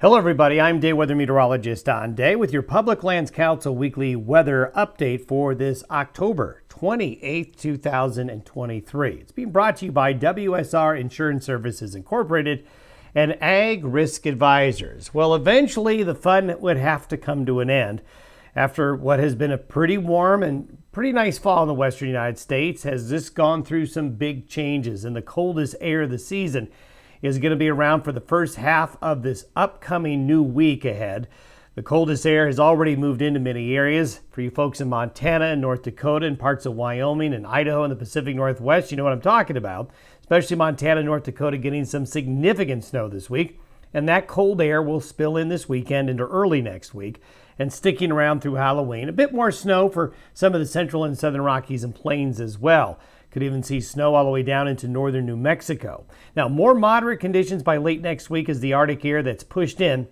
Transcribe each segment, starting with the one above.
Hello everybody, I'm day weather meteorologist Don Day with your Public Lands Council weekly weather update for this October 28th, 2023. It's being brought to you by WSR Insurance Services Incorporated and Ag Risk Advisors. Well, eventually the fun would have to come to an end after what has been a pretty warm and pretty nice fall in the western United States. Has this gone through some big changes, and the coldest air of the season is going to be around for the first half of this upcoming new week ahead. The coldest air has already moved into many areas. For you folks in Montana and North Dakota and parts of Wyoming and Idaho and the Pacific Northwest, you know what I'm talking about. Especially Montana and North Dakota getting some significant snow this week. And that cold air will spill in this weekend into early next week and sticking around through Halloween. A bit more snow for some of the central and southern Rockies and plains as well. Could even see snow all the way down into northern New Mexico. Now, more moderate conditions by late next week as the Arctic air that's pushed in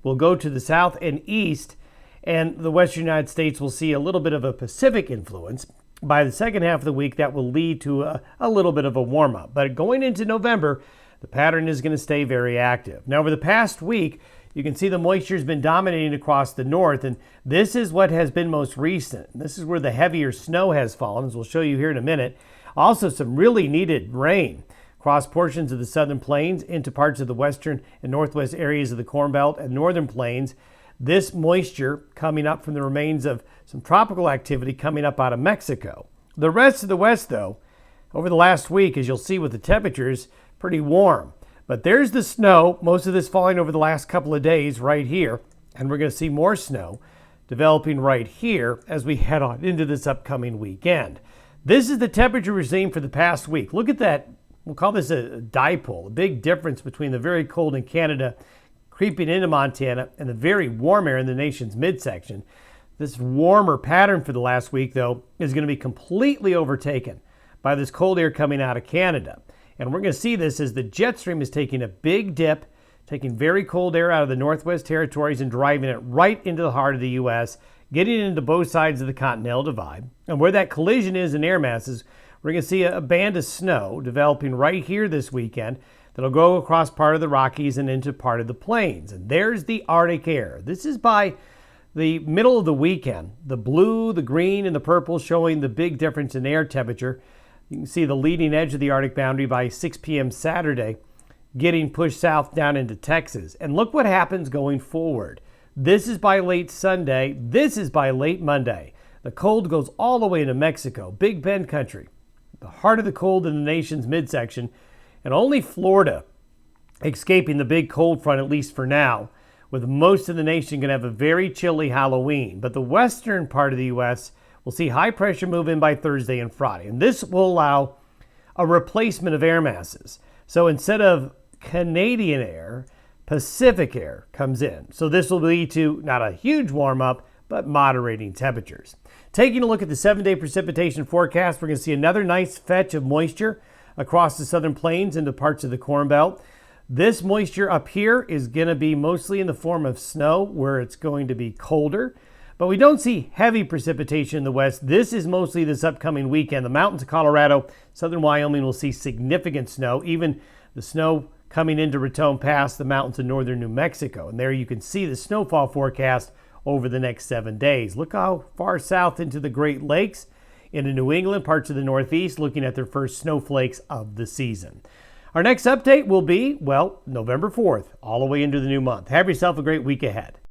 will go to the south and east, and the western United States will see a little bit of a Pacific influence. By the second half of the week, that will lead to a little bit of a warm-up. But going into November, the pattern is going to stay very active. Now, over the past week, you can see the moisture has been dominating across the north, and this is what has been most recent. This is where the heavier snow has fallen, as we'll show you here in a minute. Also, some really needed rain across portions of the southern plains into parts of the western and northwest areas of the Corn Belt and northern plains. This moisture coming up from the remains of some tropical activity coming up out of Mexico. The rest of the west, though, over the last week, as you'll see with the temperatures, pretty warm. But there's the snow, most of this falling over the last couple of days right here. And we're going to see more snow developing right here as we head on into this upcoming weekend. This is the temperature we're seeing for the past week. Look at that. We'll call this a dipole, a big difference between the very cold in Canada creeping into Montana and the very warm air in the nation's midsection. This warmer pattern for the last week, though, is going to be completely overtaken by this cold air coming out of Canada. And we're going to see this as the jet stream is taking a big dip, taking very cold air out of the Northwest Territories and driving it right into the heart of the U.S., getting into both sides of the Continental Divide. And where that collision is in air masses, we're going to see a band of snow developing right here this weekend that'll go across part of the Rockies and into part of the plains. And there's the Arctic air. This is by the middle of the weekend. The blue, the green, and the purple showing the big difference in air temperature. You can see the leading edge of the Arctic boundary by 6 p.m. Saturday getting pushed south down into Texas. And look what happens going forward. This is by late Sunday. This is by late Monday. The cold goes all the way to Mexico, Big Bend country, the heart of the cold in the nation's midsection, and only Florida escaping the big cold front, at least for now, with most of the nation going to have a very chilly Halloween. But the western part of the U.S. will see high pressure move in by Thursday and Friday, and this will allow a replacement of air masses. So instead of Canadian air, Pacific air comes in. So this will lead to not a huge warm-up, but moderating temperatures. Taking a look at the 7-day precipitation forecast, we're going to see another nice fetch of moisture across the southern plains into parts of the Corn Belt. This moisture up here is going to be mostly in the form of snow, where it's going to be colder. But we don't see heavy precipitation in the west. This is mostly this upcoming weekend. The mountains of Colorado, southern Wyoming will see significant snow, even the snow coming into Raton Pass, the mountains of northern New Mexico. And there you can see the snowfall forecast over the next 7 days. Look how far south into the Great Lakes, into New England, parts of the Northeast, looking at their first snowflakes of the season. Our next update will be, well, November 4th, all the way into the new month. Have yourself a great week ahead.